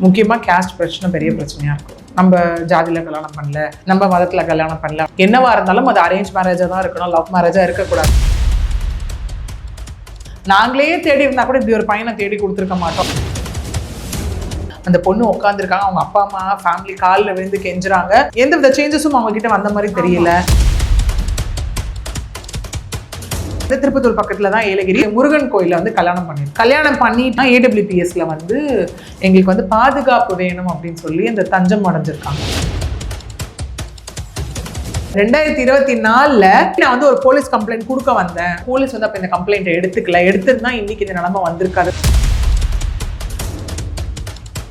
முக்கியமாக கேஸ்ட் பிரச்சனை பெரிய பிரச்சனையாக இருக்கும். நம்ம ஜாதியில் கல்யாணம் பண்ணல, நம்ம மதத்தில் கல்யாணம் பண்ணல, என்னவா இருந்தாலும் அது அரேஞ்ச் மேரேஜாக தான் இருக்கணும், லவ் மேரேஜாக இருக்கக்கூடாது. நாங்களே தேடி இருந்தால் கூட இப்படி ஒரு பையனை தேடி கொடுத்துருக்க மாட்டோம். அந்த பொண்ணு உட்காந்துருக்காங்க, அவங்க அப்பா அம்மா ஃபேமிலி காலில் விழுந்து கெஞ்சுறாங்க. எந்த வித சேஞ்சஸும் அவங்க கிட்ட வந்த மாதிரி தெரியல. திருப்பத்தூர் பக்கத்துல தான் ஏலகிரி முருகன் கோயில வந்து கல்யாணம் பண்ணிட்டு AWPSல வந்து எங்களுக்கு வந்து பாதுகாப்பு வேணும் அப்படின்னு சொல்லி அந்த தஞ்சம் அடைஞ்சிருக்காங்க. 2024ல நான் வந்து ஒரு போலீஸ் கம்ப்ளைண்ட் கொடுக்க வந்தேன். போலீஸ் வந்து அப்ப இந்த கம்ப்ளைண்ட் எடுத்திருந்தா இன்னைக்கு இந்த நிலைமை வந்திருக்காது.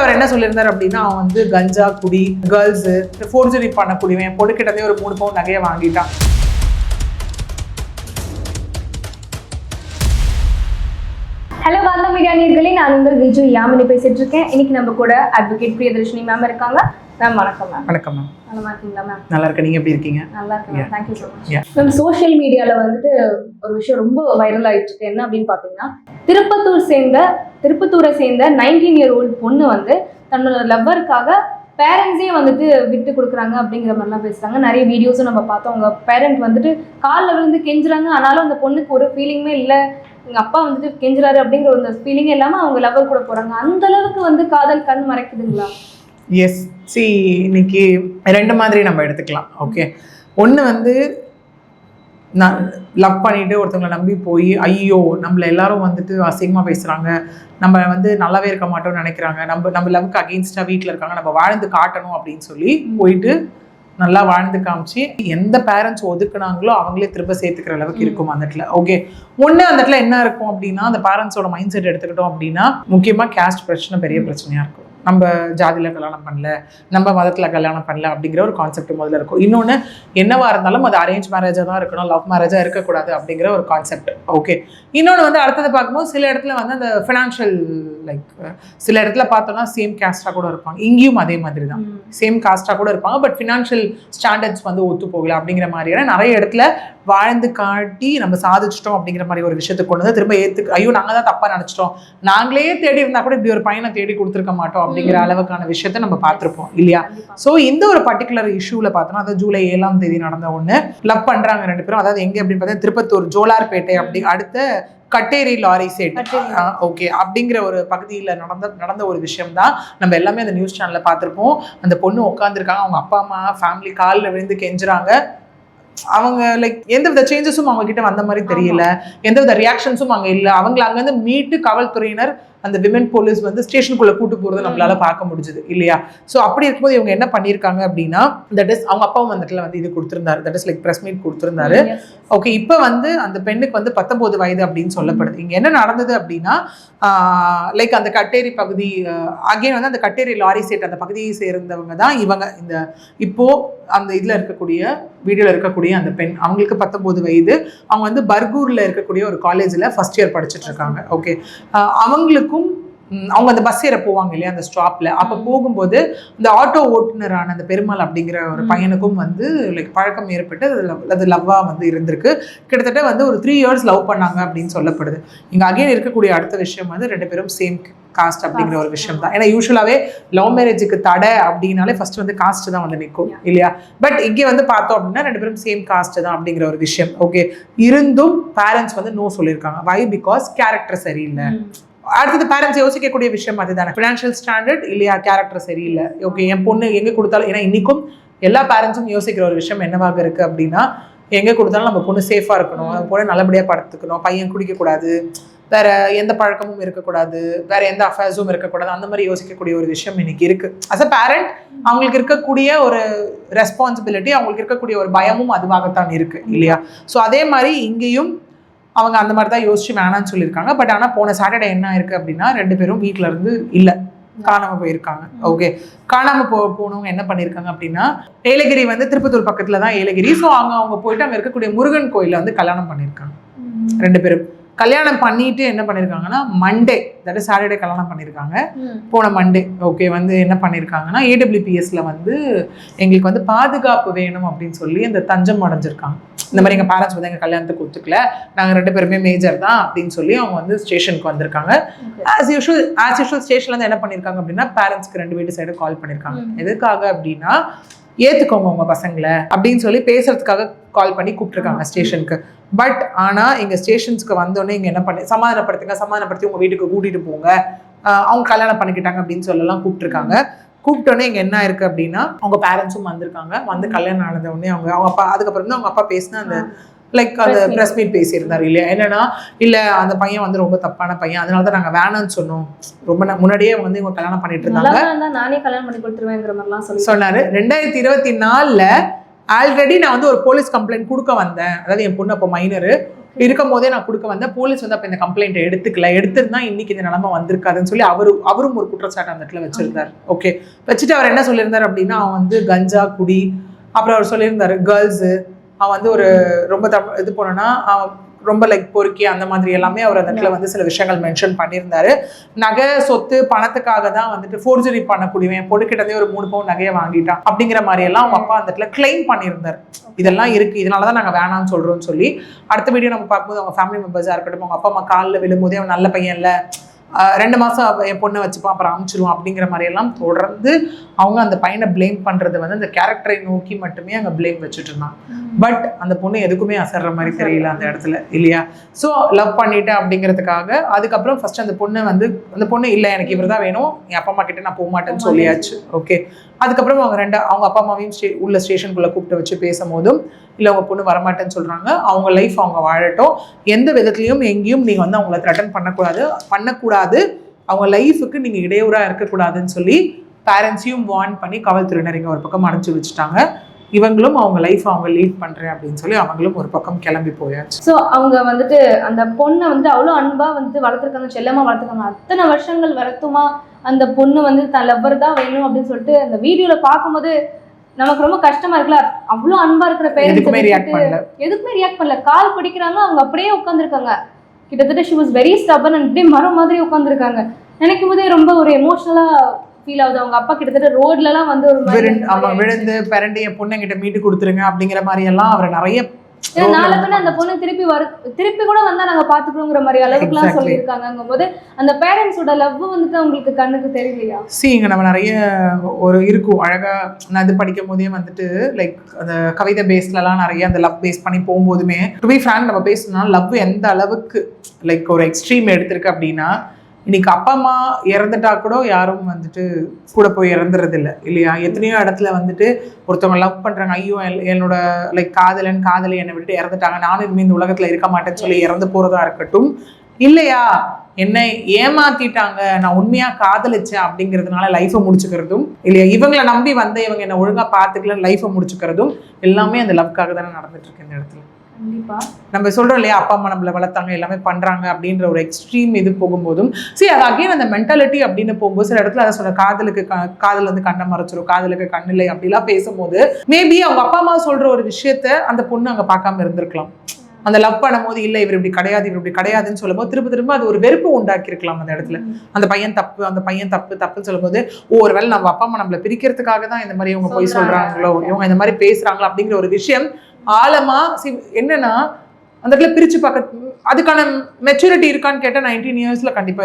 அவர் என்ன சொல்லியிருந்தார் அப்படின்னா, அவன் வந்து கஞ்சா குடி, கேர்ள்ஸ் ஃபோர்ஜரி பண்ணக்கூடியவன், பொடுக்கிட்டதே ஒரு 3 பவுன் நகையை வாங்கிட்டான். ஹலோ வார்த்தா மீடியா நேயர்களே, நான் உங்கள் விஜு யாமினி பேசிட்டு இருக்கேன். இன்னைக்கு நம்ம கூட அட்வொகேட் பிரியதர்ஷினி மேம் இருக்காங்க. மேம் வணக்கம். மேம் வணக்கம். மேம் நல்லா இருக்கீங்களா? மேம் நல்லா இருக்கேன். நீங்க எப்படி இருக்கீங்க? நல்லா இருக்கேன். Thank you so much. Ma'am social மீடியால வந்துட்டு ஒரு விஷயம் ரொம்ப வைரல் ஆயிட்டு இருக்கு. என்ன அப்படின்னு பாத்தீங்கன்னா, திருப்பத்தூரை சேர்ந்த 19-year-old பொண்ணு வந்து தன்னோட லவ்வருக்காக பேரண்ட்ஸே வந்துட்டு விட்டு கொடுக்குறாங்க அப்படிங்கிற மாதிரிலாம் பேசுறாங்க. நிறைய வீடியோஸும் நம்ம பார்த்தோம். அவங்க பேரண்ட் வந்துட்டு காலில் விழுந்து கெஞ்சுறாங்க. ஆனாலும் அந்த பொண்ணுக்கு ஒரு ஃபீலிங்குமே இல்லை. எங்கள் அப்பா வந்துட்டு கெஞ்சுறாரு அப்படிங்கிற ஒரு ஃபீலிங்கே இல்லாமல் அவங்க லவ்வர் கூட போகிறாங்க. அந்த அளவுக்கு வந்து காதல் கண் மறைக்குதுங்களா? எஸ். இன்னைக்கு 2 மாதிரி நம்ம எடுத்துக்கலாம். ஓகே, ஒன்று வந்து நான் லவ் பண்ணிட்டு ஒருத்தவங்களை நம்பி போய் ஐயோ நம்மளை எல்லாரும் வந்துட்டு அசிங்கமாக பேசுகிறாங்க, நம்ம வந்து நல்லாவே இருக்க மாட்டோம்னு நினைக்கிறாங்க, நம்ம லவ்க்கு அகெயின்ஸ்டாக வீட்டில் இருக்காங்க, நம்ம வாழ்ந்து காட்டணும் அப்படின்னு சொல்லி போயிட்டு நல்லா வாழ்ந்து காமிச்சு எந்த பேரண்ட்ஸ் ஒதுக்குனாங்களோ அவங்களே திரும்ப சேர்த்துக்கிற அளவுக்கு இருக்கும் அந்த இடத்துல. ஓகே, ஒன்று அந்த இடத்துல என்ன இருக்கும் அப்படின்னா, அந்த பேரண்ட்ஸோட மைண்ட் செட் எடுத்துக்கிட்டோம் அப்படின்னா முக்கியமாக கேஸ்ட் பிரச்சனை பெரிய பிரச்சனையாக இருக்கும். நம்ம ஜாதியில் கல்யாணம் பண்ணல, நம்ம மதத்தில் கல்யாணம் பண்ணல அப்படிங்கிற ஒரு கான்செப்ட் முதல்ல இருக்கும். இன்னொன்று, என்னவா இருந்தாலும் அது அரேஞ்ச் மேரேஜாக தான் இருக்கணும், லவ் மேரேஜாக இருக்கக்கூடாது அப்படிங்கிற ஒரு கான்செப்ட். ஓகே, இன்னொன்று வந்து அடுத்தது பார்க்கும்போது சில இடத்துல வந்து அந்த ஃபினான்ஷியல் சில இடத்துல பார்த்தோம்னா சேம் காஸ்டாக கூட இருப்பாங்க. இங்கேயும் அதே மாதிரி தான் சேம் காஸ்டாக கூட இருப்பாங்க. பட் ஃபினான்ஷியல் ஸ்டாண்டர்ட்ஸ் வந்து ஒத்து போகல அப்படிங்கிற மாதிரியான நிறைய இடத்துல வாழ்ந்து காட்டி நம்ம சாதிச்சிட்டோம் அப்படிங்கிற மாதிரி ஒரு விஷயத்துக்கு கொண்டு வந்து திரும்ப ஐயோ நாங்கள் தான் தப்பாக நினச்சிட்டோம், நாங்களே தேடி இருந்தால் கூட இப்படி ஒரு பையனை தேடி கொடுத்துருக்க மாட்டோம் அப்படிங்கிற அளவுக்கான விஷயத்த நம்ம பார்த்துருப்போம் இல்லையா? ஸோ இந்த ஒரு பர்டிகுலர் இஷ்யூவில் பார்த்தோம்னா, அதாவது ஜூலை 7ஆம் தேதி நடந்த ஒன்று. லவ் பண்ணுறாங்க 2 பேரும். அதாவது எங்கே அப்படின்னு பார்த்தா திருப்பத்தூர் ஜோலார்பேட்டை அப்படி அடுத்த கட்டேரி லாரி செட் ஓகே அப்படிங்கிற ஒரு பகுதியில் நடந்த ஒரு விஷயம் தான். நம்ம எல்லாமே அந்த நியூஸ் சேனலில் பார்த்துருப்போம். அந்த பொண்ணு உட்காந்துருக்காங்க, அவங்க அப்பா அம்மா ஃபேமிலி காலில் விழுந்து கெஞ்சுறாங்க. அவங்க எந்த வித சேஞ்சஸும் அவங்க கிட்ட வந்த மாதிரி தெரியல, எந்த வித ரியாக்ஷன்ஸும் அங்கே இல்லை. அவங்களை அங்கேருந்து மீட்டு காவல்துறையினர் அந்த விமன் போலீஸ் வந்து ஸ்டேஷனுக்குள்ள கூட்டு போறது நம்மளால பார்க்க முடிஞ்சது இல்லையா? ஸோ அப்படி இருக்கும்போது இவங்க என்ன பண்ணியிருக்காங்க அப்படின்னா, தட் இஸ் அவங்க அப்பாவும் அந்த இடத்துல வந்து இது கொடுத்துருந்தாரு, தட் இஸ் ப்ரெஸ் மீட் கொடுத்துருந்தாரு. ஓகே, இப்போ வந்து அந்த பெண்ணுக்கு வந்து 19 வயது அப்படின்னு சொல்லப்படுது. இங்கே என்ன நடந்தது அப்படின்னா, அந்த கட்டேரி பகுதி அகைன் வந்து அந்த கட்டேரி லாரி செட் அந்த பகுதியை சேர்ந்தவங்க தான் இவங்க. இந்த இப்போ அந்த இதில் இருக்கக்கூடிய வீடியோவில் இருக்கக்கூடிய அந்த பெண், அவங்களுக்கு 19 வயது. அவங்க வந்து பர்கூரில் இருக்கக்கூடிய ஒரு காலேஜில் ஃபர்ஸ்ட் இயர் படிச்சுட்டு இருக்காங்க. ஓகே, அவங்களுக்கு அவங்க அந்த பஸ் ஏற போவாங்க இல்லையா அந்த ஸ்டாப்ல, அப்ப போகும்போது இந்த ஆட்டோ ஓட்டுநரான அந்த பெருமாள் அப்படிங்கிற ஒரு பையனுக்கும் வந்து பழக்கம் ஏற்பட்டு அது லவ்வா வந்து இருந்திருக்கு. கிட்டத்தட்ட வந்து ஒரு 3 years லவ் பண்ணாங்க அப்படின்னு சொல்லப்படுது. இங்க அகைன் இருக்கக்கூடிய அடுத்த விஷயம் வந்து 2 பேரும் சேம் காஸ்ட் அப்படிங்கிற ஒரு விஷயம் தான். ஏன்னா யூஸ்வலாவே லவ் மேரேஜுக்கு தடை அப்படின்னாலே ஃபர்ஸ்ட் வந்து காஸ்ட் தான் வந்து நிற்கும் இல்லையா? பட் இங்கே வந்து பார்த்தோம் அப்படின்னா 2 பேரும் சேம் காஸ்ட் தான் அப்படிங்கிற ஒரு விஷயம். ஓகே, இருந்தும் பேரண்ட்ஸ் வந்து நோ சொல்லியிருக்காங்க. வை? பிகாஸ் கேரக்டர் சரியில்லை. அடுத்தது பேரண்ட்ஸ் யோசிக்கக்கூடிய விஷயம் அதுதானே, ஃபினான்ஷியல் ஸ்டாண்டர்ட் இல்லையா, கேரக்டர் சரியில்லை. ஓகே, என் பொண்ணு எங்கே கொடுத்தாலும், ஏன்னா இன்னைக்கும் எல்லா பேரண்ட்ஸும் யோசிக்கிற ஒரு விஷயம் என்னவாக இருக்குது அப்படின்னா, எங்கே கொடுத்தாலும் நம்ம பொண்ணு சேஃபாக இருக்கணும், நம்ம பொண்ணு நல்லபடியாக படுத்துக்கணும், பையன் குடிக்கக்கூடாது, வேற எந்த பழக்கமும் இருக்கக்கூடாது, வேற எந்த அஃபேர்ஸும் இருக்கக்கூடாது, அந்த மாதிரி யோசிக்கக்கூடிய ஒரு விஷயம் இன்னைக்கு இருக்கு. அஸ் அ பேரண்ட் அவங்களுக்கு இருக்கக்கூடிய ஒரு ரெஸ்பான்சிபிலிட்டி, அவங்களுக்கு இருக்கக்கூடிய ஒரு பயமும் அதுவாகத்தான் இருக்கு இல்லையா? ஸோ அதே மாதிரி இங்கேயும் அவங்க அந்த மாதிரி தான் யோசிச்சு வேணான்னு சொல்லியிருக்காங்க. பட் ஆனால் போன சாட்டர்டே என்ன இருக்கு அப்படின்னா, 2 பேரும் வீட்டில இருந்து இல்லை, காணாமல் போயிருக்காங்க. ஓகே, காணாமல் போனவங்க என்ன பண்ணியிருக்காங்க அப்படின்னா, ஏலகிரி வந்து திருப்பத்தூர் பக்கத்துல தான் ஏலகிரி. ஸோ அவங்க போயிட்டு அங்கே இருக்கக்கூடிய முருகன் கோயிலில் வந்து கல்யாணம் பண்ணியிருக்காங்க 2 பேரும். கல்யாணம் பண்ணிட்டு என்ன பண்ணியிருக்காங்கன்னா, மண்டே தட் இஸ் சாட்டர்டே கல்யாணம் பண்ணியிருக்காங்க. போன மண்டே ஓகே வந்து என்ன பண்ணியிருக்காங்கன்னா, AWPSல வந்து எங்களுக்கு வந்து பாதுகாப்பு வேணும் அப்படின்னு சொல்லி அந்த தஞ்சம் அடைஞ்சிருக்காங்க. இந்த மாதிரி எங்கள் பேரண்ட்ஸ் வந்து எங்கள் கல்யாணத்துக்கு ஒத்துக்கல, நாங்கள் 2 பேருமே மேஜர் தான் அப்படின்னு சொல்லி அவங்க வந்து ஸ்டேஷனுக்கு வந்திருக்காங்க. ஆஸ் யூஷுவல் ஸ்டேஷன்லேருந்து என்ன பண்ணியிருக்காங்க அப்படின்னா பேரண்ட்ஸ்க்கு 2 வீட்டு சைடு கால் பண்ணியிருக்காங்க. எதுக்காக அப்படின்னா ஏற்றுக்கோங்க உங்கள் பசங்களை அப்படின்னு சொல்லி பேசுறதுக்காக கால் பண்ணி கூப்பிட்டுருக்காங்க ஸ்டேஷனுக்கு. பட் ஆனால் எங்கள் ஸ்டேஷன்ஸ்க்கு வந்தோடனே இங்கே என்ன பண்ணி சமாதானப்படுத்தி உங்கள் வீட்டுக்கு கூட்டிகிட்டு போங்க, அவங்க கல்யாணம் பண்ணிக்கிட்டாங்க அப்படின்னு சொல்லலாம் கூப்பிட்டுருக்காங்க. கூப்பிட்டோன்னே இங்கே என்ன இருக்குது அப்படின்னா அவங்க பேரண்ட்ஸும் வந்திருக்காங்க. வந்து கல்யாணம் ஆனத உடனே அவங்க அப்பா அதுக்கப்புறம் தான் அவங்க அப்பா பேசினா அந்த லைக் அந்த ப்ரெஸ் மீட் பேசியிருந்தார் இல்லையா. என்னன்னா இல்லை அந்த பையன் வந்து ரொம்ப தப்பான பையன், அதனால தான் நாங்கள் வேணான்னு சொன்னோம். ரொம்ப முன்னாடியே வந்து இவங்க கல்யாணம் பண்ணிட்டு இருந்தாங்க, நானே கல்யாணம் பண்ணி கொடுத்துருவேங்கிற மாதிரிலாம் சொன்னாரு. 2024 ஆல்ரெடி நான் வந்து ஒரு போலீஸ் கம்ப்ளைண்ட் கொடுக்க வந்தேன். அதாவது என் பொண்ணு அப்போ மைனரு இருக்கும் போதே நான் கொடுக்க வந்தேன். போலீஸ் வந்து அப்போ இந்த கம்ப்ளைண்ட் எடுத்திருந்தா இன்னைக்கு இந்த நிலைமை வந்திருக்காதுன்னு சொல்லி அவரும் ஒரு குற்றச்சாட்டு அந்த இடத்துல வச்சிருந்தார். ஓகே, வச்சுட்டு அவர் என்ன சொல்லியிருந்தார் அப்படின்னா அவன் வந்து கஞ்சா குடி, அப்புறம் அவர் சொல்லியிருந்தாரு கேர்ள்ஸு, அவன் வந்து ஒரு ரொம்ப இது போனோன்னா அவன் ரொம்ப லைக் பொறுக்கி அந்த மாதிரி எல்லாமே அவர் அந்த இடத்துல வந்து சில விஷயங்கள் மென்ஷன் பண்ணியிருந்தாரு. நகை சொத்து பணத்துக்காக தான் வந்துட்டு ஃபோர்ஜரி பண்ணக்கூடியவன் பொண்ணுக்கிட்டதே ஒரு 3 பவுன் நகையை வாங்கிட்டான் அப்படிங்கிற மாதிரி எல்லாம் அவங்க அப்பா அந்த இடத்துல கிளைம் பண்ணியிருந்தார். இதெல்லாம் இருக்கு, இதனாலதான் நாங்கள் வேணாம்னு சொல்றோம்னு சொல்லி. அடுத்த வீடியோ நம்ம பார்க்கும்போது அவங்க ஃபேமிலி மெம்பர்ஸா இருக்கட்டும், அவங்க அப்பா அம்மா காலில் விழும்போதே அவன் நல்ல பையன் இல்லை, 2 மாசம் என் பொண்ணை வச்சுப்பான் அப்புறம் அமுச்சிடுவான் அப்படிங்கிற மாதிரி எல்லாம் தொடர்ந்து அவங்க அந்த பையனை பிளேம் பண்றது வந்து அந்த கேரக்டரை நோக்கி மட்டுமே அங்கே பிளேம் வச்சுட்டு இருந்தான். பட் அந்த பொண்ணு எதுக்குமே அசர்ற மாதிரி தெரியல அந்த இடத்துல இல்லையா. ஸோ லவ் பண்ணிட்டேன் அப்படிங்கிறதுக்காக அதுக்கப்புறம் ஃபர்ஸ்ட் அந்த பொண்ணு இல்லை எனக்கு இவர் தான் வேணும், என் அப்பா அம்மா கிட்ட நான் போக மாட்டேன்னு சொல்லியாச்சு. ஓகே, அதுக்கப்புறம் அவங்க அப்பா அம்மாவையும் உள்ள ஸ்டேஷனுக்குள்ள கூப்பிட்டு வச்சு பேசும்போதும் இல்லை அவங்க பொண்ணு வரமாட்டேன்னு சொல்றாங்க. அவங்க லைஃப் அவங்க வாழட்டும், எந்த விதத்துலையும் எங்கேயும் நீங்க வந்து அவங்கள த்ரெட்டன் பண்ணக்கூடாது, அவங்க லைஃபுக்கு நீங்க இடையூறா இருக்கக்கூடாதுன்னு சொல்லி பேரண்ட்ஸையும் வார்ன் பண்ணி காவல்துறையினர் இங்கே ஒரு பக்கம் அனுப்பிச்சு வச்சுட்டாங்க. இவங்களும் அவங்க லைஃப் அவங்க லீட் பண்றேன் அப்படின்னு சொல்லி அவங்களும் ஒரு பக்கம் கிளம்பி போயாச்சு. ஸோ அவங்க வந்துட்டு அந்த பொண்ணை வந்து அவ்வளோ அன்பா வந்து வளர்த்துருக்காங்க, செல்லமா வளர்த்துருக்காங்க. அத்தனை வருஷங்கள் வரத்துமா அந்த பொண்ணு வந்து தன் லவ்வர் தான் வேணும் அப்படின்னு சொல்லிட்டு அந்த வீடியோல பார்க்கும்போது நமக்கு ரொம்ப கஷ்டமா இருக்குல்ல. அவ்வளோ அன்பா இருக்கிற பேரண்ட்ஸ் எதுக்குமே ரியாக்ட் பண்ணல. கால் பிடிக்கிறாங்க, அவங்க அப்படியே உட்காந்துருக்காங்க. கிட்டத்தட்ட she was very stubborn and அப்படியே மரம் மாதிரி உட்காந்துருக்காங்க. நினைக்கும் போதே ரொம்ப ஒரு எமோஷனலா ஃபீல் ஆகுது. அவங்க அப்பா கிட்டத்தட்ட ரோட்ல எல்லாம் வந்து ஒரு விழுந்து பிறண்டி என் பொண்ணுங்கிட்ட மீட்டு கொடுத்துருங்க அப்படிங்கிற மாதிரி எல்லாம் அவர் நிறைய நாளைக்கு அந்த பொண்ணு திருப்பி கூட வந்தா நாங்க பாத்துக்கிறோங்கிற மாதிரி அளவுக்கு எல்லாம் சொல்லியிருக்காங்கும் போது அந்த பேரண்ட்ஸோட லவ் வந்துட்டு அவங்களுக்கு கண்ணுக்கு தெரியலையா? இங்க நம்ம நிறைய ஒரு இருக்கும் அழகா. நான் இது படிக்கும் போதே வந்துட்டு லைக் அந்த கவிதை பேஸ்ல எல்லாம் நிறைய அந்த லவ் பேஸ் பண்ணி போகும்போதுமே டு பி ஃப்ராங்க் நம்ம பேசணும்னா லவ் எந்த அளவுக்கு லைக் ஒரு எக்ஸ்ட்ரீம் எடுத்திருக்கு அப்படின்னா இன்னைக்கு அப்பா அம்மா இறந்துட்டா கூட யாரும் வந்துட்டு கூட போய் இறந்துறது இல்லை இல்லையா. எத்தனையோ இடத்துல வந்துட்டு ஒருத்தவங்க லவ் பண்றாங்க, ஐயோ என்னோட லைக் காதலி என்னை விட்டுட்டு இறந்துட்டாங்க, நானும் இனிமே இந்த உலகத்துல இருக்க மாட்டேன்னு சொல்லி இறந்து போறதா இருக்கட்டும், இல்லையா என்னை ஏமாத்திட்டாங்க நான் உண்மையா காதலிச்சேன் அப்படிங்கிறதுனால லைஃபை முடிச்சுக்கிறதும் இல்லையா, இவங்களை நம்பி வந்த இவங்க என்ன ஒழுங்கா பார்த்துக்கல லைஃபை முடிச்சுக்கிறதும் எல்லாமே அந்த லவ்க்காக தானே நடந்துட்டு இருக்கு இந்த இடத்துல. நம்ம சொல்றோம் இல்லையா அப்பா அம்மா நம்மளை வளர்த்தாங்க எல்லாமே பண்றாங்க அப்படின்ற ஒரு எக்ஸ்ட்ரீம் இது போகும்போதும் அது அகைன் அந்த மென்டாலிட்டி அப்படின்னு போகும்போது சில இடத்துல அதை சொல்ற காதல் வந்து கண்ணை மறைச்சிரும், காதலுக்கு கண்ணில்லை அப்படிலாம் பேசும்போது மேபி அவங்க அப்பா அம்மா சொல்ற ஒரு விஷயத்த அந்த பொண்ணு அங்க பார்க்காம இருந்திருக்கலாம். அந்த லவ் பண்ணும்போது இல்லை இவர் இப்படி கிடையாதுன்னு சொல்லும்போது திரும்ப அது ஒரு வெறுப்பு உண்டாக்கி இருக்கலாம் அந்த இடத்துல. அந்த பையன் தப்புன்னு சொல்லும்போது ஒருவேளை நம்ம அப்பா அம்மா நம்மளை பிரிக்கிறதுக்காக தான் இந்த மாதிரி இவங்க போய் சொல்றாங்களோ, இவங்க இந்த மாதிரி பேசுறாங்களோ அப்படிங்கிற ஒரு விஷயம் ஆழமா என்னன்னா அந்த இடத்துல பிரிச்சு பார்க்க அதுக்கான மெச்சூரிட்டி இருக்கான்னு கேட்டா 19 இயர்ஸ்ல கண்டிப்பா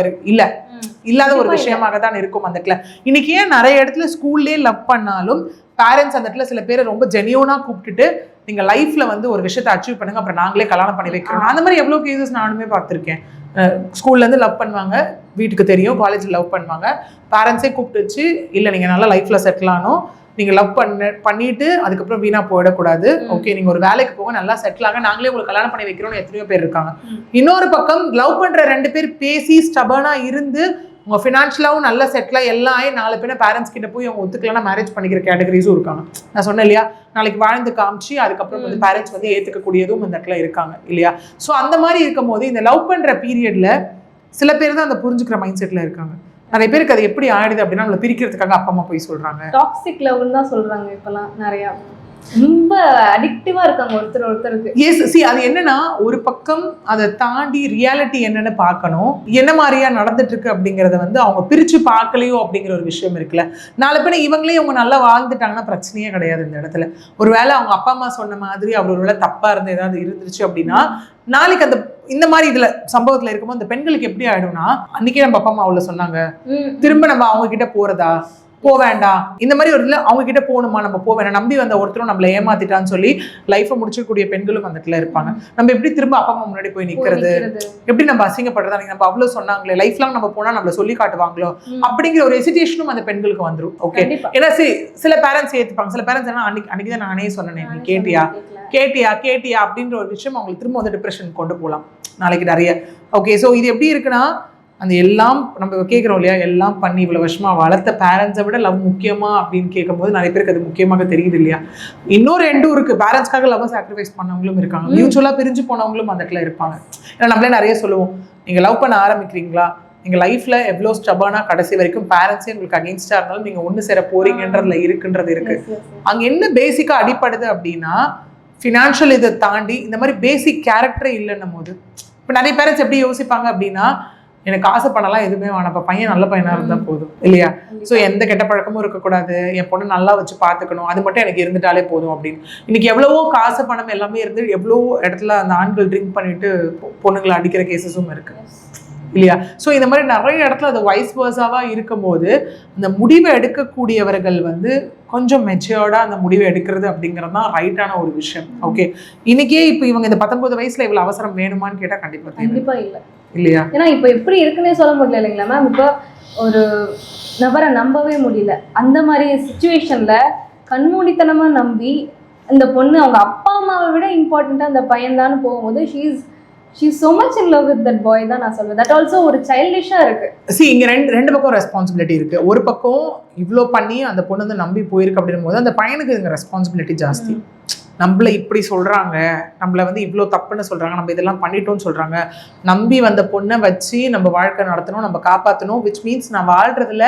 இல்லாத ஒரு விஷயமாக தான் இருக்கும் அந்த இடத்துல. இன்னைக்கு ஏன் நிறைய இடத்துல ஸ்கூல்லே லவ் பண்ணாலும் பேரண்ட்ஸ் அந்த இடத்துல சில பேரை ரொம்ப ஜெனியூனா கூப்பிட்டுட்டு நீங்க லைஃப்ல வந்து ஒரு விஷயத்தை அச்சீவ் பண்ணுங்க அப்புறம் நாங்களே கல்யாணம் பண்ணி வைக்கிறோம். அந்த மாதிரி எவ்வளவு கேசஸ் நானுமே பார்த்திருக்கேன். ஸ்கூல்ல இருந்து லவ் பண்ணுவாங்க, வீட்டுக்கு தெரியும், காலேஜ்ல லவ் பண்ணுவாங்க, பேரண்ட்ஸே கூப்பிட்டு வச்சு இல்லை நீங்க நல்லா லைஃப்ல செட்டில் ஆனோம், நீங்க லவ் பண்ணிட்டு அதுக்கப்புறம் வீணா போயிடக்கூடாது, ஓகே நீங்க ஒரு வேலைக்கு போக நல்லா செட்டில் ஆக நாங்களே உங்களுக்கு கல்யாணம் பண்ணி வைக்கிறோம்னு எத்தனையோ பேர் இருக்காங்க. இன்னொரு பக்கம் லவ் பண்ற 2 பேர் பேசி ஸ்டபர்னா இருந்து உங்க ஃபினான்ஷியலாவும் நல்லா செட்டிலாக எல்லாம் ஆகி 4 பேர் பேரண்ட்ஸ் கிட்ட போய் அவங்க ஒத்துக்கலன்னா மேரேஜ் பண்ணிக்கிற கேட்டகரிஸும் இருக்காங்க. நான் சொன்னேன் இல்லையா நாளைக்கு வாழ்ந்து காமிச்சு அதுக்கப்புறம் வந்து பேரண்ட்ஸ் வந்து ஏற்றுக்கக்கூடியதும் இந்த இடத்துல இருக்காங்க இல்லையா. ஸோ அந்த மாதிரி இருக்கும் போது இந்த லவ் பண்ற பீரியட்ல சில பேர் தான் அந்த புரிஞ்சுக்கிற மைண்ட் செட்ல இருக்காங்க. நிறைய பேருக்கு அது எப்படி ஆயிடுது அப்படின்னா நம்மளை பிரிக்கிறதுக்காக அப்பா அம்மா போய் சொல்றாங்க, டாக்ஸிக் லவ்னு தான் சொல்றாங்க இப்பெல்லாம் நிறைய. ரொம்ப அடிக்டிவா இருக்காங்க ஒருத்தருக்கு. எஸ், சி அது என்னன்னா ஒரு பக்கம் அதை தாண்டி ரியாலிட்டி என்னன்னு பார்க்கணும், என்ன மாதிரியா நடந்துட்டு இருக்கு அப்படிங்கறத வந்து அவங்க பிரிச்சு பார்க்கலையோ அப்படிங்கிற ஒரு விஷயம் இருக்குல்ல. நாலு பேர் இவங்களே இவங்க நல்லா வாழ்ந்துட்டாங்கன்னா பிரச்சனையே கிடையாது இந்த இடத்துல. ஒருவேளை அவங்க அப்பா அம்மா சொன்ன மாதிரி அவர் ஒருவேளை தப்பா இருந்து ஏதாவது இருந்துச்சு அப்படின்னா நாளைக்கு அந்த இந்த மாதிரி இதுல சம்பவத்துல இருக்கும்போது அந்த பெண்களுக்கு எப்படி ஆயிடும்னா, அன்னைக்கே நம்ம அப்பா அம்மா அவ்வளவு சொன்னாங்க, திரும்ப நம்ம அவங்க கிட்ட போறதா, போக வேண்டாம், இந்த மாதிரி ஒரு அவங்க கிட்ட போகணுமா, நம்ம போக வேண்டாம், நம்பி வந்த ஒருத்தரும் நம்மள ஏமாத்திட்டான்னு சொல்லி லைஃபை முடிச்சக்கூடிய பெண்களும் அந்த இடத்துல இருப்பாங்க. நம்ம எப்படி திரும்ப அப்பா அம்மா முன்னாடி போய் நிக்கிறது, எப்படி நம்ம அசிங்கப்படுறதா, நம்ம அவ்வளவு சொன்னாங்களே, லைஃப் லாங் நம்ம போனா நம்மள சொல்லி காட்டுவாங்களோ அப்படிங்கிற ஒரு ஹெசிடேஷனும் அந்த பெண்களுக்கு வந்துடும். ஓகே, ஏன்னா சில பேரண்ட்ஸ் ஏத்துப்பாங்க, சில பேரண்ட்ஸ் என்ன அன்னைக்குதான் நானே சொன்னேன், நீ கேட்டியா கேட்டியா கேட்டியா அப்படின்ற ஒரு விஷயம் அவங்களுக்கு திரும்ப வந்து டிப்ரெஷன் கொண்டு போகலாம் நாளைக்கு நிறைய. ஓகே, ஸோ இது எப்படி இருக்குன்னா, அந்த எல்லாம் நம்ம கேட்குறோம் இல்லையா, எல்லாம் பண்ணி இவ்வளோ வருஷமா வளர்த்த பேரண்ட்ஸை விட லவ் முக்கியமா அப்படின்னு கேட்கும்போது நிறைய பேருக்கு அது முக்கியமாக தெரியுது இல்லையா. இன்னொரு எண்டும் இருக்கு, பேரண்ட்ஸ்க்காக லவ் சாக்ரிஃபைஸ் பண்ணவங்களும் இருக்காங்க, மியூச்சுவலாக பிரிஞ்சு போனவங்களும் அந்த இடத்துல இருப்பாங்க. ஏன்னா நம்மளே நிறைய சொல்லுவோம், நீங்கள் லவ் பண்ண ஆரம்பிக்கிறீங்களா, நீங்கள் லைஃப்பில் எவ்வளோ ஸ்டபானா கடைசி வரைக்கும் பேரண்ட்ஸே உங்களுக்கு அகெயின்ஸ்டாக இருந்தாலும் நீங்கள் ஒன்று சேர போறீங்கன்றதுல இருக்குன்றது இருக்கு. அங்கே என்ன பேசிக்காக அடிப்படுது அப்படின்னா, ஃபினான்ஷியல் இதை தாண்டி இந்த மாதிரி பேசிக் கேரக்டரே இல்லைன்னும் போது இப்போ நிறைய பேரண்ட்ஸ் எப்படி யோசிப்பாங்க அப்படின்னா, எனக்கு ஆசை பண்ணலாம் எதுவுமே வேணாம், பையன் நல்ல பையனாக இருந்தால் போதும் இல்லையா. ஸோ எந்த கெட்ட பழக்கமும் இருக்கக்கூடாது, என் பொண்ணு நல்லா வச்சு பார்த்துக்கணும், அது மட்டும் எனக்கு இருந்துட்டாலே போதும் அப்படின்னு. இன்னைக்கு எவ்வளவோ காசு பணம் எல்லாமே இருந்து எவ்வளோ இடத்துல அந்த ஆண்கள் ட்ரிங்க் பண்ணிட்டு பொண்ணுங்களை அடிக்கிற கேசஸும் இருக்கு இல்லையா. ஸோ இந்த மாதிரி நிறைய இடத்துல அது வைஸ் வர்ஸாவாக இருக்கும்போது அந்த முடிவை எடுக்கக்கூடியவர்கள் வந்து கொஞ்சம் மெச்சூர்டாக அந்த முடிவை எடுக்கிறது அப்படிங்கிறது தான் ரைட்டான ஒரு விஷயம். ஓகே, இன்னைக்கே இப்போ இவங்க இந்த 19 வயசுல இவ்வளோ அவசரம் வேணுமான்னு கேட்டால் கண்டிப்பாக இல்லை இல்லையா. ஏன்னா இப்போ எப்படி இருக்குன்னே சொல்ல முடியல இல்லைங்களா மேம். இப்போ ஒரு நபரை நம்பவே முடியல, அந்த மாதிரி சுச்சுவேஷன்ல கண்மூடித்தனமா நம்பி இந்த பொண்ணு அவங்க அப்பா அம்மாவை விட இம்பார்ட்டண்டா அந்த பையன் தான் போகும்போது she's so much in love with that boy தான் நான் சொல்வேன். that also ஒரு சைல்டிஷா இருக்கு. see இங்க ரெண்டு பக்கம் ரெஸ்பான்சிபிலிட்டி இருக்கு. ஒரு பக்கம் இவ்ளோ பண்ணி அந்த பொண்ணு வந்து நம்பி போயிருக்கு அப்படின்னும் போது அந்த பையனுக்கு இங்க ரெஸ்பான்சிபிலிட்டி ஜாஸ்தி. நம்மள இப்படி சொல்றாங்க, நம்மள வந்து இவ்வளோ தப்புன்னு சொல்றாங்க, நம்ம இதெல்லாம் பண்ணிட்டோம்னு சொல்றாங்க, நம்பி வந்த பொண்ணை வச்சு நம்ம வாழ்க்கை நடத்தணும், நம்ம காப்பாற்றணும், விச் மீன்ஸ் நான் வாழ்றதுல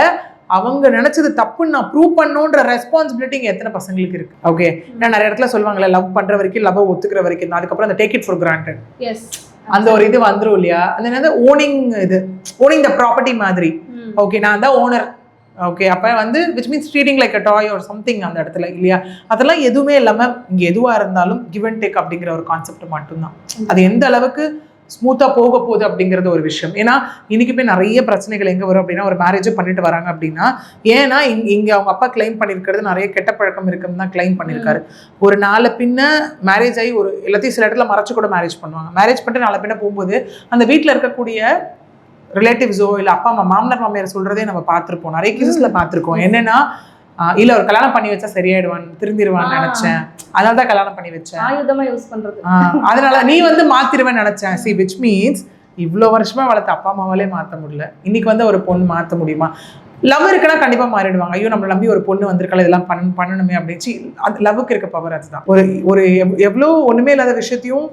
அவங்க நினைச்சது தப்புன்னு நான் ப்ரூவ் பண்ணணுன்ற ரெஸ்பான்சிபிலிட்டி இங்கே எத்தனை பசங்களுக்கு இருக்கு. ஓகே, நான் நிறைய இடத்துல சொல்லுவாங்கல்ல, லவ் பண்ற வரைக்கும் லவ் ஒத்துக்கிற வரைக்கும் தான், அதுக்கப்புறம் அந்த டேக் இட் ஃபார் கிராண்டட் அந்த ஒரு இது வந்துடும் இல்லையா. அந்த என்னது ஓனிங் த ப்ராப்பர்ட்டி மாதிரி. ஓகே, நான் தான் ஓனர். ஓகே, அப்போ வந்து which means treating like a toy or something அந்த இடத்துல இல்லையா. அதெல்லாம் எதுவுமே இல்லாமல் இங்கே எதுவாக இருந்தாலும் கிவ் அண்ட் டேக் அப்படிங்கிற ஒரு கான்செப்ட் மட்டும்தான். அது எந்த அளவுக்கு ஸ்மூத்தாக போக போகுது அப்படிங்கிறது ஒரு விஷயம். ஏன்னா இன்னைக்குமே நிறைய பிரச்சனைகள் எங்கே வரும் அப்படின்னா, ஒரு மேரேஜை பண்ணிட்டு வராங்க அப்படின்னா, ஏன்னா இங்கே அவங்க அப்பா கிளைம் பண்ணியிருக்கிறது நிறைய கெட்ட பழக்கம் இருக்குன்னு தான் கிளைம் பண்ணியிருக்காரு. ஒரு நாலு பின்ன மேரேஜ் ஆகி ஒரு எல்லாத்தையும் சில இடத்துல மறைச்சு கூட மேரேஜ் பண்ணுவாங்க. மேரேஜ் பண்ணிட்டு நாலு பின்ன போகும்போது அந்த வீட்டில் இருக்கக்கூடிய ரிலேட்டிவ்ஸோ இல்லை அப்பா அம்மா மாமனார் மாமியார் சொல்றதே நம்ம பார்த்துருப்போம், நிறைய கேசஸ்ல பார்த்துருக்கோம். என்னன்னா, இல்ல ஒரு கல்யாணம் பண்ணி வச்சா சரியாயிடுவான், திருந்திடுவான்னு நினைச்சேன், அதனால தான் கல்யாணம் பண்ணி வச்சேன், ஆயுதமா யூஸ் பண்றது, அதனால நீ வந்து மாத்திருவேன்னு நினைச்சேன். see which means இவ்வளோ வருஷமா வளர்த்த அப்பா அம்மாவாலே மாற்ற முடியல, இன்னைக்கு வந்து ஒரு பொண்ணு மாற்ற முடியுமா? லவ் இருக்குன்னா கண்டிப்பா மாறிடுவாங்க. ஐயோ நம்மளை நம்பி ஒரு பொண்ணு வந்திருக்காள், இதெல்லாம் பண்ணணுமே அப்படின்னு. அது லவ்வுக்கு இருக்க பவர் அதுதான். ஒரு எவ்வளோ ஒண்ணுமே இல்லாத விஷயத்தையும்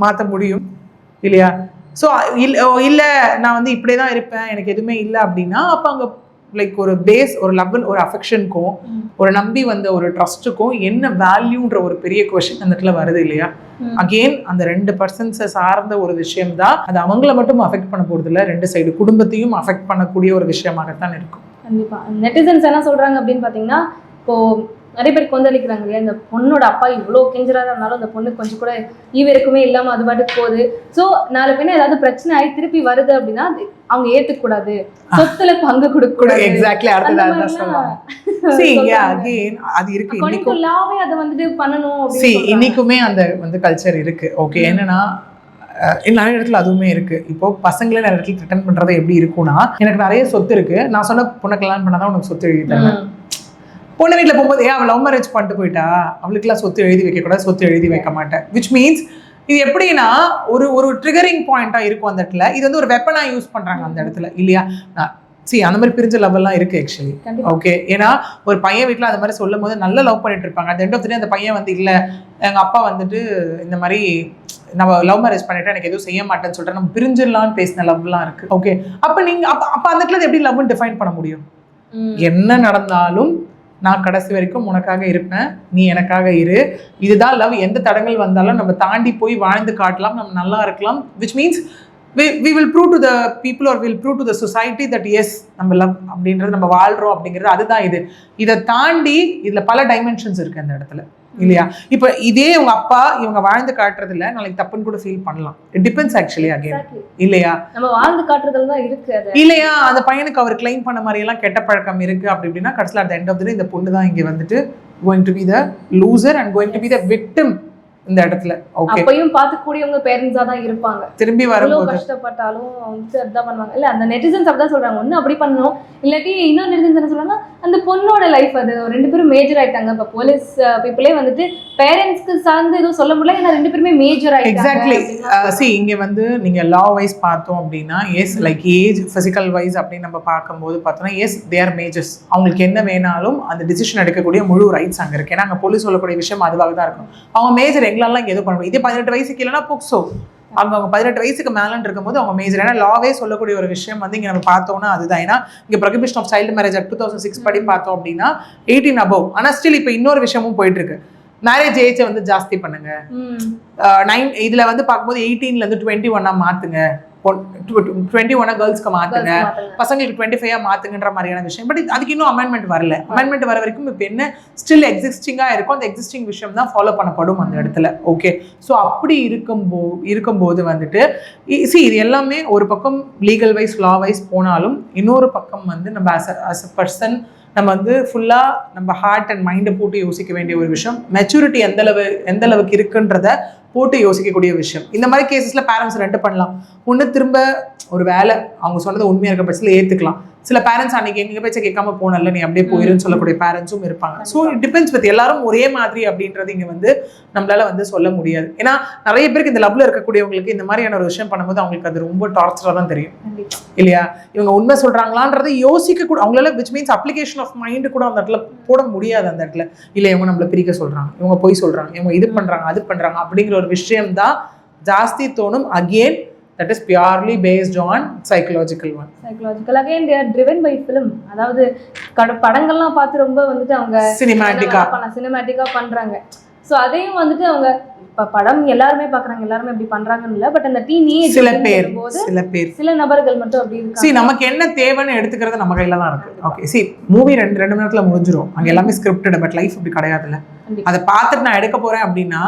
மாற்ற முடியும் இல்லையா. ஸோ இல்லை நான் வந்து இப்படியே தான் இருப்பேன், எனக்கு எதுவுமே இல்லை அப்படின்னா, அப்போ அங்கே லைக் ஒரு பேஸ், ஒரு லவ், ஒரு அஃபெக்ஷனுக்கும் ஒரு நம்பி வந்த ஒரு ட்ரஸ்ட்டுக்கும் என்ன வேல்யூன்ற ஒரு பெரிய கொஸ்டின் அந்த இடத்துல வருது இல்லையா. அகெயின் அந்த 2 பர்சன்ஸை சார்ந்த ஒரு விஷயம் தான். அது அவங்கள மட்டும் அஃபெக்ட் பண்ண போறது இல்லை, 2 சைடு குடும்பத்தையும் அஃபெக்ட் பண்ணக்கூடிய ஒரு விஷயமாகத்தான் இருக்கும். கண்டிப்பா. நெட்டிசன்ஸ் என்ன சொல்றாங்க அப்படின்னு பாத்தீங்கன்னா, இப்போ நிறைய பேர் கொந்தளிக்கிறாங்க இல்லையா, இந்த பொண்ணோட அப்பா இவ்வளோ கெஞ்சராக இருந்தாலும் அந்த பொண்ணு கொஞ்சம் கூட ஈவருக்குமே இல்லாமல் அது பாட்டுக்கு போகுது. ஸோ நாலு பேர் ஏதாவது பிரச்சனை ஆகி திருப்பி வருது அப்படின்னா அவங்க ஏற்றுக்கூடாது, சொத்துல பங்கு கொடுக்கக்கூடாது. எக்ஸாக்ட்லி, அடுத்தது சொல்லுவாங்க. அது இருக்கு, அதை வந்துட்டு பண்ணணும். இன்னைக்குமே அந்த வந்து கல்ச்சர் இருக்கு. ஓகே, என்னன்னா நிறைய இடத்துல அதுவுமே இருக்கு. இப்போ பசங்களே நிறைய இடத்துல ரிட்டர்ன் பண்றது எப்படி இருக்கும்னா, எனக்கு நிறைய சொத்து இருக்கு, நான் சொன்ன பொண்ணை கல்யாணம் பண்ணாதான் உனக்கு சொத்து எழுதி தரேன். பொண்ணு வீட்டில் போகும்போது அவள் லவ் மேரேஜ் பண்ணிட்டு போயிட்டா, அவளுக்குலாம் சொத்து எழுதி வைக்கக்கூடாது, சொத்து எழுதி வைக்க மாட்டேன். விச் மீன்ஸ் இது எப்படின்னா ஒரு ட்ரிகரிங் பாயிண்டா இருக்கும் அந்த இடத்துல. இது வந்து ஒரு வெப்பனா யூஸ் பண்றாங்க அந்த இடத்துல இல்லையா. அந்த மாதிரி பிரிஞ்ச லவ் எல்லாம் இருக்கு ஆக்சுவலி. ஓகே, ஏன்னா ஒரு பையன் வீட்டில் அந்த மாதிரி சொல்லும் போது நல்லா லவ் பண்ணிட்டு இருப்பாங்க. அட் எண்ட் ஆஃப் தி டே அந்த பையன் வந்து இல்லை, எங்க அப்பா வந்துட்டு இந்த மாதிரி நம்ம லவ் மேரேஜ் பண்ணிட்டா எனக்கு எதுவும் செய்ய மாட்டேன்னு சொல்லிட்டு நம்ம பிரிஞ்சிடலான்னு பேசின லவ்லாம் இருக்கு. ஓகே, அப்ப நீங்க அப்ப அந்த இடத்துல எப்படி லவ்னு டிஃபைன் பண்ண முடியும்? என்ன நடந்தாலும் நான் கடைசி வரைக்கும் உனக்காக இருப்பேன், நீ எனக்காக இரு, இதுதான் லவ். எந்த தடங்கள் வந்தாலும் நம்ம தாண்டி போய் வாழ்ந்து காட்டலாம், நம்ம நல்லா இருக்கலாம். Which means we will prove to the people or will prove to the society that yes நம்ம லவ் அப்படின்றது நம்ம வாழ்றோம் அப்படிங்கிறது. அதுதான் இதை தாண்டி இதுல பல டைமென்ஷன்ஸ் இருக்கு அந்த இடத்துல இல்லையா? இப்ப இதே உங்க அப்பா இவங்க வாழ்ந்து காட்டுறது இல்ல, நாளைக்கு தப்புன்னு கூட ஃபீல் பண்ணலாம். இட் டிபெண்ட்ஸ் ஆக்சுவலி அகைன் இல்லையா? நம்ம வாழ்ந்து காட்டுறதுல தான் இருக்கு அது இல்லையா? அந்த பையனுக்கு அவர் கிளைம் பண்ண மாதிரி எல்லாம் கெட்ட பழக்கம் இருக்கு அப்படி இப்படின்னா கடைசியில் at the end of the day இந்த பொண்ணு தான் இங்க வந்துட்டு going to be the loser and going to be the victim இந்த இடத்துல. ஓகே, அப்பையும் பார்த்துக்கூடியவங்க பேரண்ட்ஸா தான் இருப்பாங்க. திரும்பி வரும்போது கஷ்டப்பட்டாலும் வந்து அதான் பண்ணுவாங்க. இல்ல அந்த நெட்டிசன்ஸ் அப்படிதான் சொல்றாங்க, ஒண்ணு அப்படி பண்ணணும், இல்லாட்டி இன்னொரு நெட்டிசன்ஸ் என்ன சொல்றாங்க, அந்த பொண்ணோட லைஃப் அது ரெண்டு பேரும் மேஜர் ஆயிட்டாங்க. இப்ப போலீஸ் பீப்புளே வந்துட்டு பேரண்ட்ஸ்க்கு சார்ந்து எதுவும் சொல்ல முடியல, ஏன்னா ரெண்டு பேருமே மேஜர் ஆயிட்டாங்க. எக்ஸாக்ட்லி. சி இங்க வந்து நீங்க லா வைஸ் பார்த்தோம் அப்படின்னா yes like age physical wise அப்படின்னு நம்ம பார்க்கும்போது பார்த்தோம்னா எஸ் தே ஆர் மேஜர்ஸ். அவங்களுக்கு என்ன வேணாலும் அந்த டிசிஷன் எடுக்கக்கூடிய முழு ரைட்ஸ் அங்க இருக்கு. ஏன்னா அங்க போலீஸ் சொல்லக்கூடிய விஷயம் அதுவாக தான் இருக்கும். அவங்க மேஜர் எங்களாலாம் இங்கே எதுவும் பண்ண முடியும். இதே 18 வயசுக்கு இல்லைன்னா போக்சோ, அவங்க 18 வயசுக்கு மேலன்னு இருக்கும்போது அவங்க மேஜர். ஏன்னா லாவே சொல்லக்கூடிய ஒரு விஷயம் வந்து இங்க நம்ம பார்த்தோம்னா அதுதான். ஏன்னா இங்க ப்ரொஹிபிஷன் ஆஃப் சைல்டு மேரேஜ் 2006 படி பார்த்தோம் அப்படின்னா 18 above. ஆனா ஸ்டில் இப்போ இன்னொரு விஷயமும் போயிட்டு இருக்கு, மேரேஜ் ஏஜை வந்து ஜாஸ்தி பண்ணுங்க. இதுல வந்து பார்க்கும்போது 18ல இருந்து 21 மாத்துங்க, 21 கேர்ள்ஸ்க்கு மாத்துங்க, பசங்களுக்கு 25 மாத்துங்கன்ற மாதிரியான விஷயம். பட் அதுக்கு இன்னும் அமெண்ட்மெண்ட் வரல. அமெண்ட்மெண்ட் வர வரைக்கும் இப்போ என்ன ஸ்டில் எக்ஸிஸ்டிங்கா இருக்கும், அந்த எக்ஸிஸ்டிங் விஷயம் தான் ஃபாலோ பண்ணப்படும் அந்த இடத்துல. ஓகே, ஸோ அப்படி இருக்கும்போது வந்துட்டு இது எல்லாமே ஒரு பக்கம் லீகல் வைஸ் லா வைஸ் போனாலும் இன்னொரு பக்கம் வந்து நம்ம அஸ் அ பர்சன் நம்ம வந்து ஃபுல்லாக நம்ம ஹார்ட் அண்ட் மைண்டை போட்டு யோசிக்க வேண்டிய ஒரு விஷயம். மெச்சூரிட்டி எந்த அளவுக்கு இருக்குன்றத போட்டு யோசிக்கக்கூடிய விஷயம். இந்த மாதிரி கேசஸில் பேரண்ட்ஸ் ரெண்டு பண்ணலாம். ஒன்று திரும்ப ஒரு வேலை அவங்க சொன்னது உண்மையாக இருக்க பட்சத்தில் ஏற்றுக்கலாம். சில பேரண்ட்ஸ் அன்னைக்கு எங்கள் பேச்சை கேட்காம போனல நீ அப்படியே போயிருன்னு சொல்லக்கூடிய பேரண்ட்ஸும் இருப்பாங்க. ஸோ இட் டிபெண்ட்ஸ் வித் எல்லாரும் ஒரே மாதிரி அப்படின்றது இங்கே வந்து நம்மளால வந்து சொல்ல முடியாது. ஏன்னா நிறைய பேருக்கு இந்த லவ்ல இருக்கக்கூடியவங்களுக்கு இந்த மாதிரியான ஒரு விஷயம் பண்ணும்போது அவங்களுக்கு அது ரொம்ப டார்ச்சராக தான் தெரியும் இல்லையா? இவங்க உண்மை சொல்றாங்களான்றதை யோசிக்க கூட அவங்களால, which means application of mind கூட அந்த இடத்துல போட முடியாது. அந்த இடத்துல இல்லை இவங்க நம்மளை பிரிக்க சொல்றாங்க, இவங்க பொய் சொல்றாங்க, இவங்க இது பண்றாங்க அது பண்றாங்க அப்படிங்கிற ஒரு விஷயம் தான் ஜாஸ்தி தோணும். Again that is purely based on psychological one. Psychological. Again they are driven by film. அதாவது படங்கள்லாம் பார்த்து ரொம்ப வந்துட்டு அவங்க சினிமேட்டிக்கா பண்றாங்க. ஸோ அதையும் வந்துட்டு அவங்க இப்போ படம் எல்லாருமே பார்க்குறாங்க, எல்லாருமே அப்படி பண்றாங்கன்னு இல்லை. பட் அந்த டீனேஜ் சில நபர்கள் மட்டும் அப்படி இருக்கு. நமக்கு என்ன தேவைன்னு எடுத்துக்கிறது நம்ம கையில தான் இருக்கு. ஓகே, சி மூவி ரெண்டு மணி நேரத்துல முடிஞ்சிடும், அங்க எல்லாமே ஸ்கிரிப்டட். பட் லைஃப் அப்படி கிடையாதுல்ல. அதை பார்த்துட்டு நான் எடுக்க போறேன் அப்படின்னா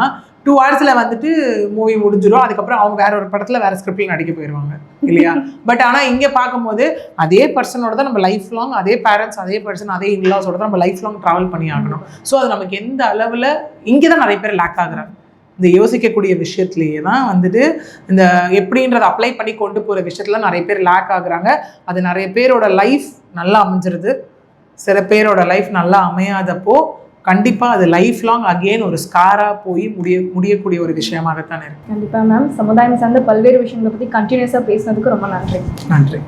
2 hours வந்துட்டு மூவி முடிஞ்சிடும். அதுக்கப்புறம் அவங்க வேற ஒரு படத்துல வேற ஸ்கிரிப்ட்ல நடிக்க போயிடுவாங்க இல்லையா? பட் ஆனா இங்க பார்க்கும்போது அதே பர்சனோட தான் நம்ம லைஃப் லாங், அதே பேரண்ட்ஸ், அதே பர்சன், அதே இன்லாஸோட தான் நம்ம லைஃப் லாங் டிராவல் பண்ணி ஆகணும். ஸோ அது நமக்கு எந்த அளவுல இங்கதான் நிறைய பேர் லேக் ஆகுறாங்க. இந்த யோசிக்கக்கூடிய விஷயத்துலேயே தான் வந்துட்டு இந்த எப்படின்றத அப்ளை பண்ணி கொண்டு போகிற விஷயத்துல நிறைய பேர் லேக் ஆகுறாங்க. அது நிறைய பேரோட லைஃப் நல்லா அமைஞ்சிருது, சில பேரோட லைஃப் நல்லா அமையாதப்போ கண்டிப்பாக அது லைஃப் லாங் அகெயின் ஒரு ஸ்காராக போய் முடியக்கூடிய ஒரு விஷயமாகத்தான் இருக்கு. கண்டிப்பாக மேம், சமுதாயம் சார்ந்த பல்வேறு விஷயங்களை பற்றி கண்டினியூஸாக பேசுனதுக்கு ரொம்ப நன்றி.